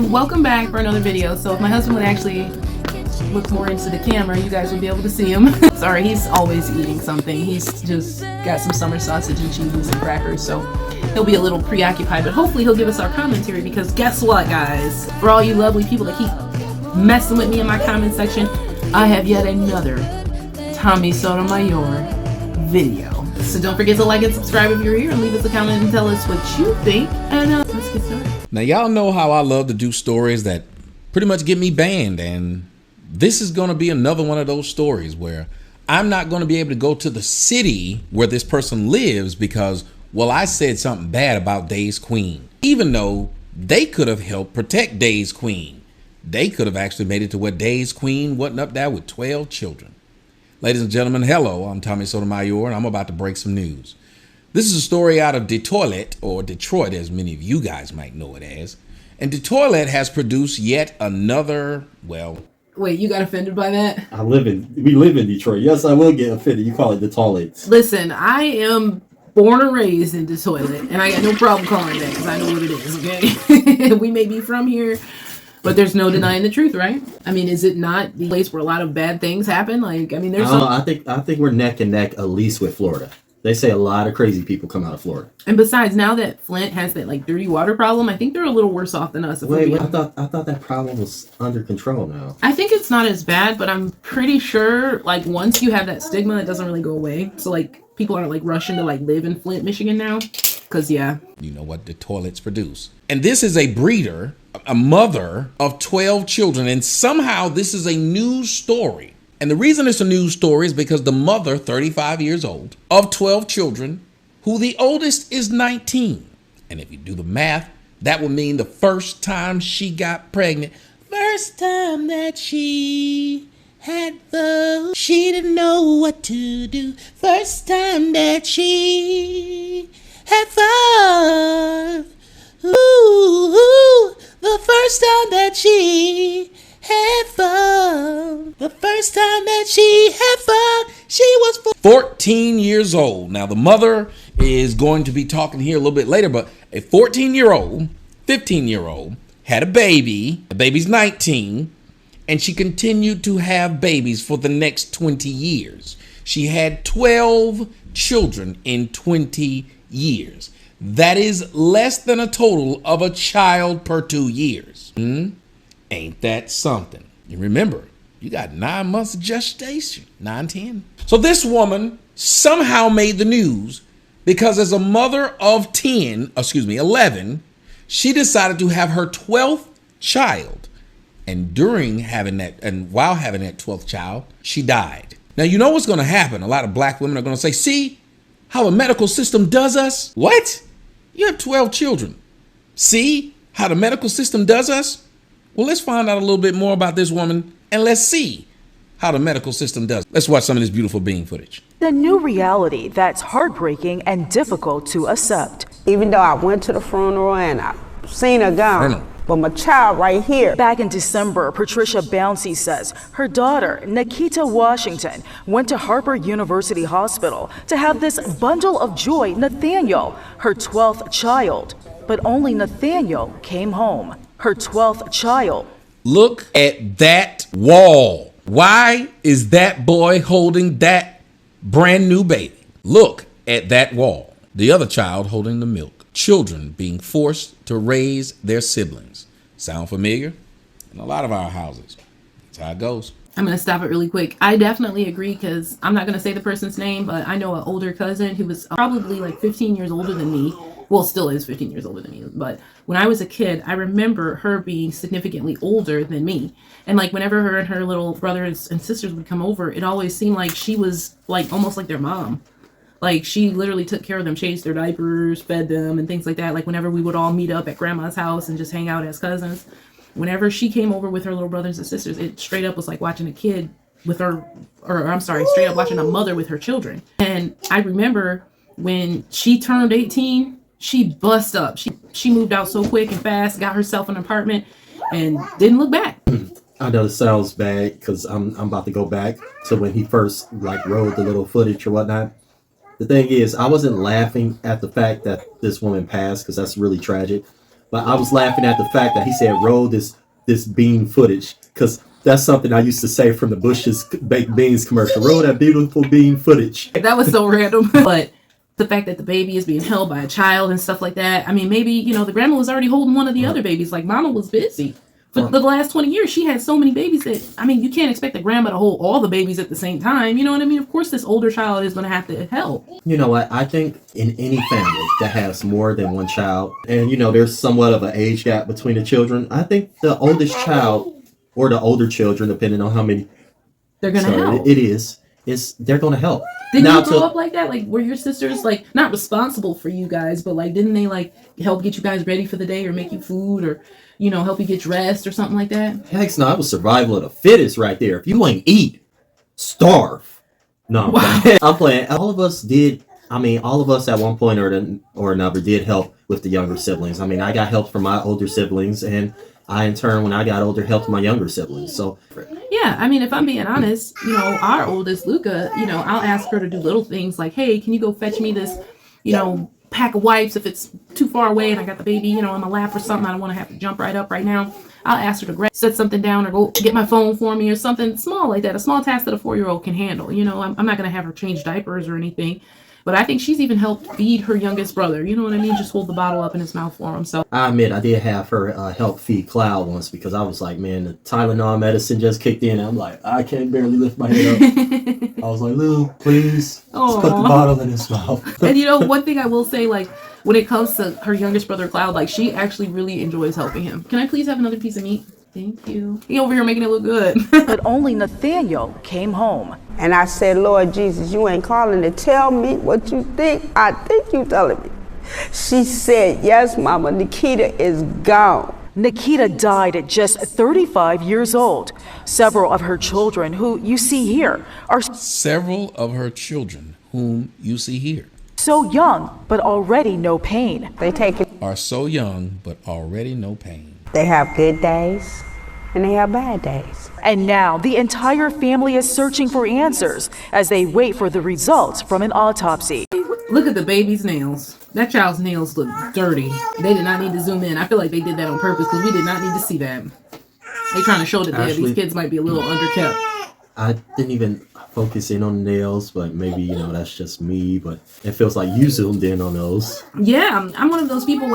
welcome back for another video. So if my husband would actually look more into the camera, you guys would be able to see him. Sorry, he's always eating something. He's just got some summer sausage and cheese and crackers, so he'll be a little preoccupied, but hopefully he'll give us our commentary, because guess what, guys? For all you lovely people that keep messing with me in my comment section, I have yet another Tommy Sotomayor video. So don't forget to like and subscribe if you're here, and leave us a comment and tell us what you think, and let's get started. Now, y'all know how I love to do stories that pretty much get me banned, and this is going to be another one of those stories where I'm not going to be able to go to the city where this person lives because, well, I said something bad about Dave's Queen, even though they could have helped protect Dave's Queen. They could have actually made it to where Dave's Queen wasn't up there with 12 children. Ladies and gentlemen, hello, I'm Tommy Sotomayor, and I'm about to break some news. This is a story out of Detroit, or Detroit, as many of you guys might know it as. And Detroit has produced yet another, well... Wait, you got offended by that? We live in Detroit. Yes, I will get offended. You call it the toilets. Listen, I am born and raised in Detroit, and I got no problem calling that because I know what it is, okay? We may be from here, but there's no denying the truth, right? I mean, is it not the place where a lot of bad things happen? Like, I mean, there's I think we're neck and neck, at least with Florida. They say a lot of crazy people come out of Florida. And besides, now that Flint has that like dirty water problem, I think they're a little worse off than us. Wait, I thought that problem was under control now. I think it's not as bad, but I'm pretty sure like once you have that stigma, it doesn't really go away. So like people are like rushing to like live in Flint, Michigan now. Cause yeah. You know what the toilets produce. And this is a breeder, a mother of 12 children. And somehow this is a news story. And the reason it's a news story is because the mother, 35 years old, of 12 children, who the oldest is 19. And if you do the math, that would mean the first time she got pregnant, first time that she had fun, she didn't know what to do. First time that she had fun. Ooh, the first time that she had fun. The first time that she had fun, she was 14 years old. Now, the mother is going to be talking here a little bit later, but a 14-year-old, 15-year-old had a baby. The baby's 19, and she continued to have babies for the next 20 years. She had 12 children in 20 years. That is less than a total of a child per 2 years. Ain't that something? You remember, you got 9 months of gestation, 9, 10. So this woman somehow made the news because as a mother of 11, she decided to have her 12th child. And during having that, and while having that 12th child, she died. Now, you know what's going to happen? A lot of black women are going to say, see how the medical system does us? What? You have 12 children. See how the medical system does us? Well, let's find out a little bit more about this woman, and let's see how the medical system does. Let's watch some of this beautiful being footage. The new reality that's heartbreaking and difficult to accept. Even though I went to the funeral and I seen her gone, but my child right here. Back in December, Patricia Bouncy says her daughter, Nikita Washington, went to Harper University Hospital to have this bundle of joy, Nathaniel, her 12th child. But only Nathaniel came home. Her 12th child. Look at that wall. Why is that boy holding that brand new baby? Look at that wall. The other child holding the milk. Children being forced to raise their siblings. Sound familiar? In a lot of our houses. That's how it goes. I'm going to stop it really quick. I definitely agree, because I'm not going to say the person's name, but I know an older cousin who was probably like 15 years older than me. Well, still is 15 years older than me. But when I was a kid, I remember her being significantly older than me. And like whenever her and her little brothers and sisters would come over, it always seemed like she was like almost like their mom. Like she literally took care of them, changed their diapers, fed them and things like that. Like whenever we would all meet up at grandma's house and just hang out as cousins, whenever she came over with her little brothers and sisters, it straight up was like watching a kid with her, or I'm sorry, straight up watching a mother with her children. And I remember when she turned 18, she bust up. She moved out so quick and fast, got herself an apartment, and didn't look back. I know it sounds bad because I'm about to go back to when he first like rolled the little footage or whatnot. The thing is, I wasn't laughing at the fact that this woman passed because that's really tragic. But I was laughing at the fact that he said roll this bean footage, because that's something I used to say from the Bush's baked beans commercial. Roll that beautiful bean footage. That was so random. But the fact that the baby is being held by a child and stuff like that. I mean, maybe, the grandma was already holding one of the other babies. Like, mama was busy. For the last 20 years, she had so many babies that, you can't expect the grandma to hold all the babies at the same time. You know what I mean? Of course, this older child is going to have to help. You know what? I think in any family that has more than one child, and, there's somewhat of an age gap between the children, I think the oldest child or the older children, depending on how many they're going to help. They're going to help. Didn't you grow up like that? Like, were your sisters, not responsible for you guys, but, didn't they, help get you guys ready for the day or make you food or, help you get dressed or something like that? Heck no, it was survival of the fittest right there. If you ain't eat, starve. No, I'm playing. All of us did. All of us at one point or another did help with the younger siblings. I got help from my older siblings, and I, in turn, when I got older, helped my younger siblings. So, yeah, if I'm being honest, our oldest, Luca, I'll ask her to do little things like, hey, can you go fetch me this, pack of wipes if it's too far away and I got the baby, in my lap or something. I don't want to have to jump right up right now. I'll ask her to set something down or go get my phone for me or something small like that, a small task that a 4-year-old can handle. I'm not going to have her change diapers or anything. But I think she's even helped feed her youngest brother. You know what I mean? Just hold the bottle up in his mouth for him. So I admit I did have her help feed Cloud once, because I was like, man, the Tylenol medicine just kicked in. I'm like, I can't barely lift my head up. I was like, Lou, please, just put the bottle in his mouth. And one thing I will say, when it comes to her youngest brother, Cloud, she actually really enjoys helping him. Can I please have another piece of meat? Thank you. He over here making it look good. But only Nathaniel came home. And I said, Lord Jesus, you ain't calling to tell me what you think. I think you telling me. She said, yes, Mama, Nikita is gone. Nikita died at just 35 years old. Several of her children, who you see here, are Several of her children, whom you see here, so young, but already no pain. They take it. are so young, but already no pain. They have good days and they have bad days. And now the entire family is searching for answers as they wait for the results from an autopsy. Look at the baby's nails. That child's nails look dirty. They did not need to zoom in. I feel like they did that on purpose because we did not need to see that. They trying to show that these kids might be a little underkept. I didn't even focus in on the nails, but maybe, that's just me, but it feels like you zoomed in on those. Yeah, I'm one of those people,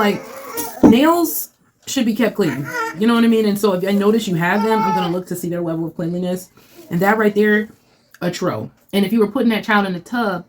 nails should be kept clean. You know what I mean? And so if I notice you have them, I'm going to look to see their level of cleanliness. And that right there, a tro. And if you were putting that child in the tub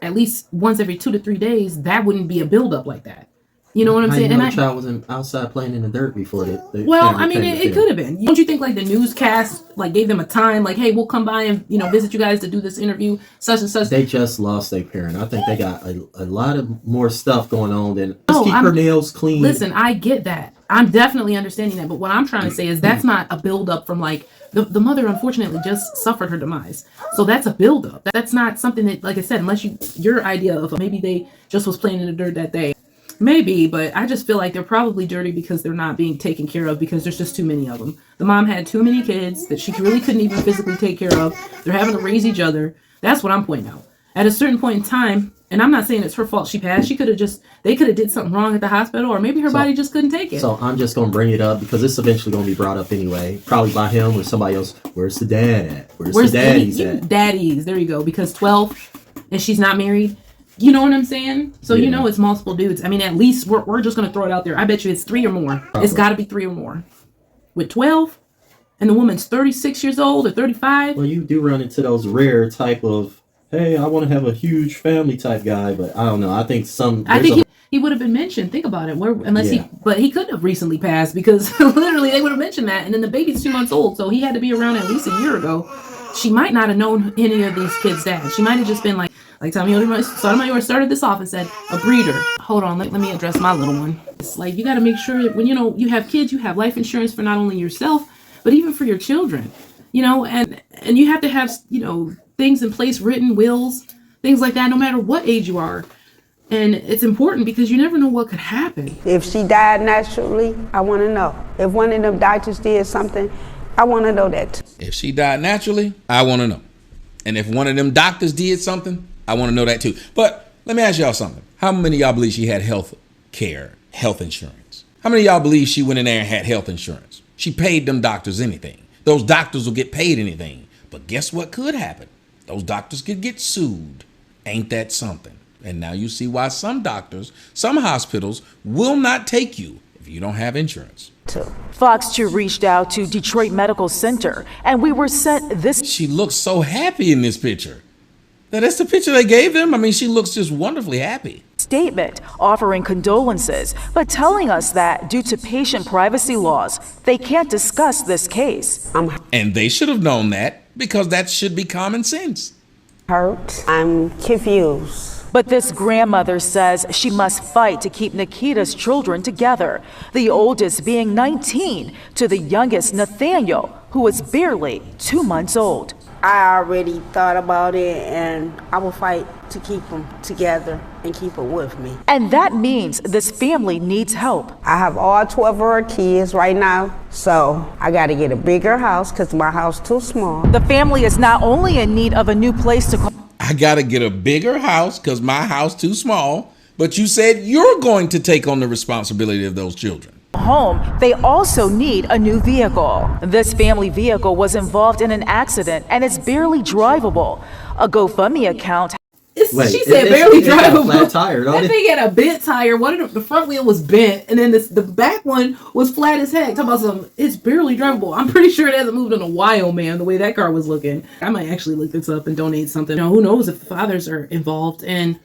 at least once every 2 to 3 days, that wouldn't be a buildup like that. You know what I'm saying? And the child wasn't outside playing in the dirt before it could have been. Don't you think the newscast gave them a time, hey, we'll come by and visit you guys to do this interview, such and such. They just lost their parent. I think they got a lot of more stuff going on than just keep her nails clean. Listen, I get that. I'm definitely understanding that. But what I'm trying to say is that's not a buildup from the mother unfortunately just suffered her demise. So that's a buildup. That's not something that, like I said, unless your idea of maybe they just was playing in the dirt that day. Maybe, but I just feel like they're probably dirty because they're not being taken care of because there's just too many of them. The mom had too many kids that she really couldn't even physically take care of. They're having to raise each other. That's what I'm pointing out. At a certain point in time, and I'm not saying it's her fault she passed. They could have did something wrong at the hospital, or maybe her body just couldn't take it. So I'm just going to bring it up because it's eventually going to be brought up anyway. Probably by him or somebody else. Where's the dad at? Where's the daddies at? Daddies. There you go. Because 12 and she's not married. You know what I'm saying? So it's multiple dudes. At least we're just going to throw it out there. I bet you it's 3 or more. Probably. It's got to be 3 or more. With 12 and the woman's 36 years old or 35. Well, you do run into those rare type of, hey, I want to have a huge family type guy, but I don't know. I think he would have been mentioned. Think about it. But he couldn't have recently passed because literally they would have mentioned that. And then the baby's 2 months old. So he had to be around at least a year ago. She might not have known any of these kids' dads. She might have just been like Sotomayor started this off and said, a breeder. Hold on, let me address my little one. It's you got to make sure that when, you have kids, you have life insurance for not only yourself, but even for your children, and you have to have, things in place, written wills, things like that, no matter what age you are. And it's important because you never know what could happen. If she died naturally, I want to know. If one of them doctors did something, I want to know that. If she died naturally, I want to know. And if one of them doctors did something, I want to know that too. But let me ask y'all something. How many of y'all believe she had health insurance? How many of y'all believe she went in there and had health insurance? She paid them doctors anything. Those doctors will get paid anything. But guess what could happen? Those doctors could get sued. Ain't that something? And now you see why some doctors, some hospitals will not take you if you don't have insurance. Fox 2 reached out to Detroit Medical Center, and we were sent this. She looks so happy in this picture. Now, that's the picture they gave them. I mean, she looks just wonderfully happy. Statement offering condolences, but telling us that due to patient privacy laws, they can't discuss this case. I'm And they should have known that because that should be common sense. hurt. I'm confused. But this grandmother says she must fight to keep Nikita's children together, the oldest being 19 to the youngest, Nathaniel, who is barely 2 months old. I already thought about it, and I will fight to keep them together and keep them with me. And that means this family needs help. I have all 12 of her kids right now, so I got to get a bigger house because my house too small. The family is not only in need of a new place to call I got to get a bigger house because my house too small. But you said you're going to take on the responsibility of those children. home, they also need a new vehicle. This family vehicle was involved in an accident and it's barely drivable. A GoFundMe account. She said barely it got a drivable. flat tire, don't That it? thing had a bent tire. One of the front wheel was bent, and then the back one was flat as heck. Talking about some, it's barely drivable. I'm pretty sure it hasn't moved in a while, man. The way that car was looking, I might actually look this up and donate something. Who knows if the fathers are involved? And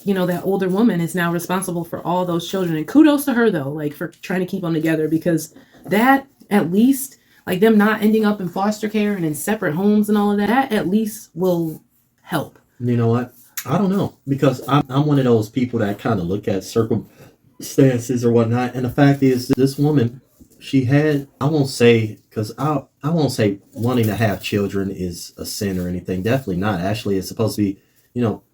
that older woman is now responsible for all those children. And kudos to her though, like for trying to keep them together, because that at least, like them not ending up in foster care and in separate homes and all of that at least will help. You know what? I don't know, because I'm one of those people that kind of look at circumstances or whatnot. And the fact is, this woman, she had, I won't say wanting to have children is a sin or anything. Definitely not. Actually, it's supposed to be,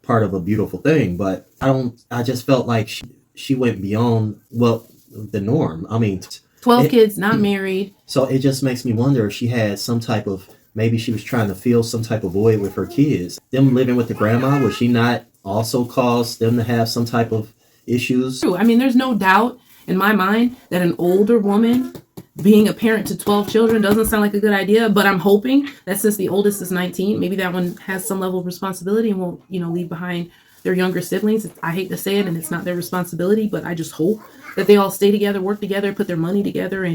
part of a beautiful thing. But I just felt like she went beyond, the norm. I mean, 12 kids, not married. So it just makes me wonder if she had some type of, maybe she was trying to fill some type of void with her kids. Them living with the grandma, would she not also cause them to have some type of issues? True. I mean, there's no doubt in my mind that an older woman being a parent to 12 children doesn't sound like a good idea, but I'm hoping that since the oldest is 19, maybe that one has some level of responsibility and won't, leave behind their younger siblings. I hate to say it, and it's not their responsibility, but I just hope that they all stay together, work together, put their money together,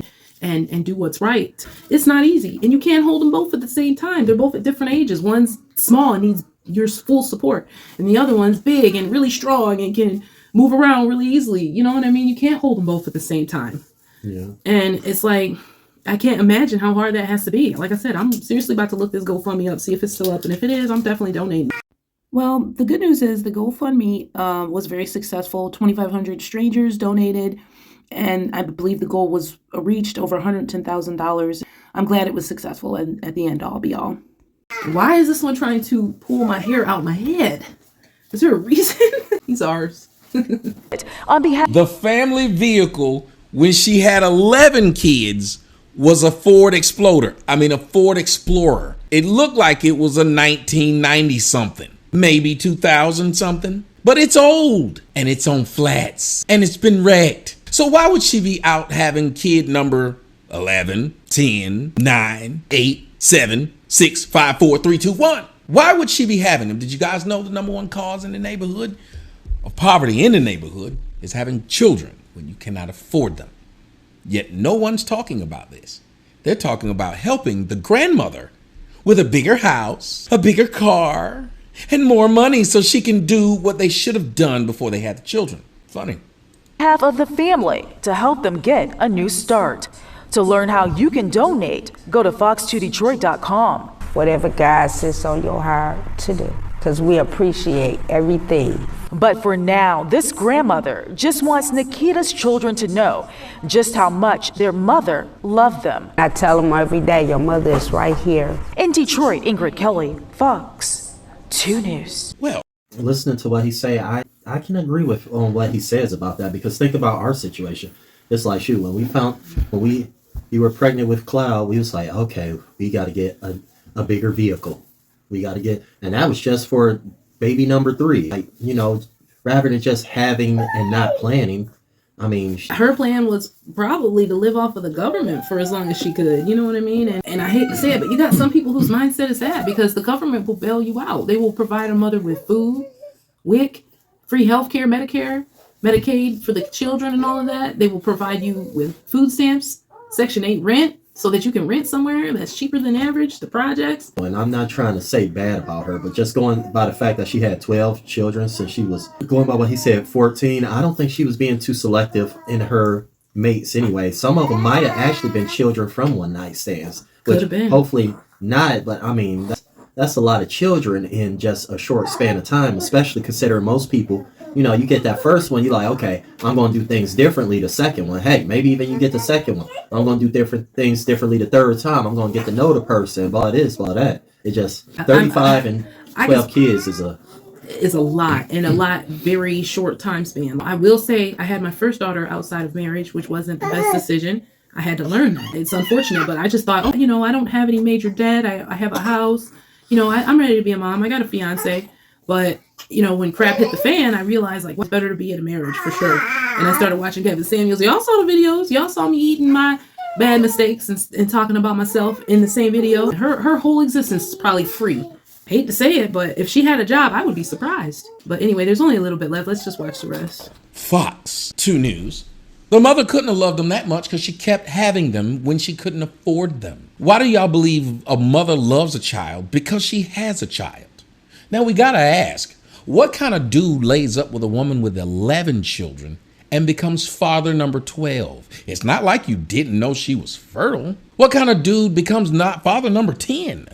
and do what's right. It's not easy, and you can't hold them both at the same time. They're both at different ages. One's small and needs your full support, and the other one's big and really strong and can move around really easily. You know what I mean? You can't hold them both at the same time. Yeah. And it's like, I can't imagine how hard that has to be. Like I said, I'm seriously about to look this GoFundMe up, see if it's still up, and if it is, I'm definitely donating. Well, the good news is the GoFundMe was very successful. 2,500 strangers donated, and I believe the goal was reached, over $110,000. I'm glad it was successful, and at the end, all be all. Why is this one trying to pull my hair out my head? Is there a reason? He's ours. On behalf The family vehicle when she had 11 kids was a Ford Explorer. A Ford Explorer. It looked like it was a 1990 something, maybe 2000 something, but it's old and it's on flats and it's been wrecked. So why would she be out having kid number 11, 10, 9, 8, 7, 6, 5, 4, 3, 2, 1? Why would she be having them? Did you guys know the number one cause in the neighborhood of poverty in the neighborhood is having children when you cannot afford them? Yet no one's talking about this. They're talking about helping the grandmother with a bigger house, a bigger car, and more money so she can do what they should have done before they had the children. Funny. of the family to help them get a new start. To learn how you can donate, go to fox2detroit.com. Whatever God sits on your heart to do, because we appreciate everything. But for now, this grandmother just wants Nikita's children to know just how much their mother loved them. I tell them every day, your mother is right here. In Detroit, Ingrid Kelly, Fox 2 News. Well, Listening to what he say, I can agree with on what he says about that, because think about our situation. It's like, shoot, when you were pregnant with Cloud, we was like, okay, we got to get a bigger vehicle. We got to get, and that was just for baby number 3. Like, rather than just having and not planning, I mean, Her plan was probably to live off of the government for as long as she could. You know what I mean? And I hate to say it, but you got some people whose mindset is that because the government will bail you out. They will provide a mother with food, WIC, free healthcare, Medicare, Medicaid for the children and all of that. They will provide you with food stamps, Section 8 rent, so that you can rent somewhere that's cheaper than average, the projects. and I'm not trying to say bad about her, but just going by the fact that she had 12 children since she was, going by what he said, 14, I don't think she was being too selective in her mates anyway. Some of them might have actually been children from one night stands. Could have been. Hopefully not, but I mean, that's a lot of children in just a short span of time, especially considering most people, you know, you get that first one, you're like, okay, I'm going to do things differently the second one. Hey, maybe even you get the second one. I'm going to do different things differently the third time. I'm going to get to know the person, blah this, blah that. It just, 35 and 12 kids is a lot, and a lot very short time span. I will say I had my first daughter outside of marriage, which wasn't the best decision. I had to learn that. It's unfortunate, but I just thought, oh, you know, I don't have any major debt. I have a house. You know, I'm ready to be a mom. I got a fiance. But, you know, when crap hit the fan, I realized, like, what's better to be in a marriage for sure. And I started watching Kevin Samuels. Y'all saw the videos. Y'all saw me eating my bad mistakes and talking about myself in the same video. Her whole existence is probably free. I hate to say it, but if she had a job, I would be surprised. But anyway, there's only a little bit left. Let's just watch the rest. Fox 2 News. The mother couldn't have loved them that much because she kept having them when she couldn't afford them. Why do y'all believe a mother loves a child? Because she has a child. Now we gotta ask, what kind of dude lays up with a woman with 11 children and becomes father number 12? It's not like you didn't know she was fertile. What kind of dude becomes not father number 10?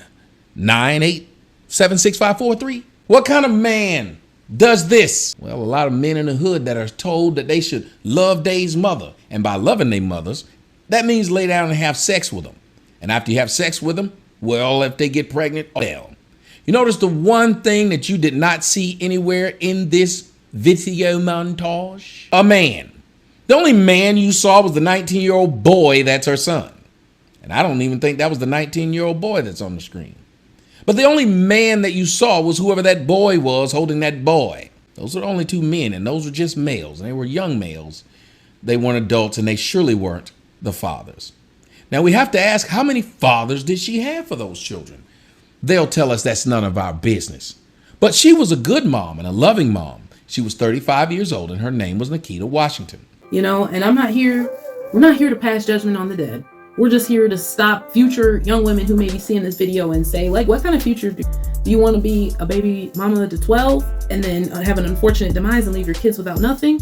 9, 8, 7, 6, 5, 4, 3? What kind of man does this? Well, a lot of men in the hood that are told that they should love their mother. And by loving their mothers, that means lay down and have sex with them. And after you have sex with them, well, if they get pregnant, well. You notice the one thing that you did not see anywhere in this video montage? A man. The only man you saw was the 19-year-old boy that's her son. And I don't even think that was the 19-year-old boy that's on the screen. But the only man that you saw was whoever that boy was holding that boy. Those are the only two men, and those were just males. And they were young males. They weren't adults, and they surely weren't the fathers. Now, we have to ask, how many fathers did she have for those children? They'll tell us that's none of our business. But she was a good mom and a loving mom. She was 35 years old, and her name was Nikita Washington. You know, and we're not here to pass judgment on the dead. We're just here to stop future young women who may be seeing this video and say, like, what kind of future do you want to be? A baby mama to 12 and then have an unfortunate demise and leave your kids without nothing?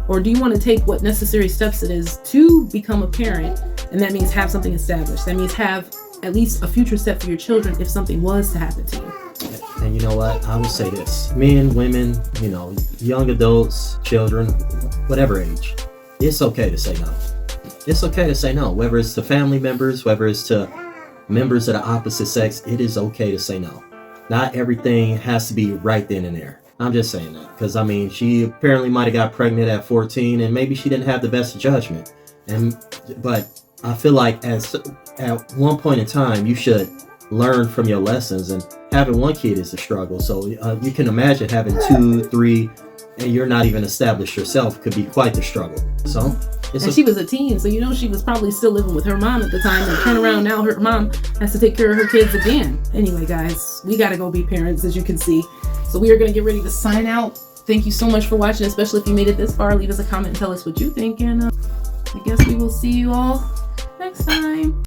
Or do you want to take what necessary steps it is to become a parent? And that means have something established. That means have at least a future step for your children if something was to happen to you. And you know what? I will say this. Men, women, you know, young adults, children, whatever age, it's okay to say no. It's okay to say no. Whether it's to family members, whether it's to members of the opposite sex, it is okay to say no. Not everything has to be right then and there. I'm just saying that. Because, I mean, she apparently might have got pregnant at 14 and maybe she didn't have the best judgment. But I feel like at one point in time, you should learn from your lessons, and having one kid is a struggle. So you can imagine having 2, 3, and you're not even established yourself could be quite the struggle. So she was a teen, so you know she was probably still living with her mom at the time, and turn around now her mom has to take care of her kids again. Anyway, guys, we gotta go be parents, as you can see. So we are gonna get ready to sign out. Thank you so much for watching, especially if you made it this far. Leave us a comment and tell us what you think, and I guess we will see you all next time.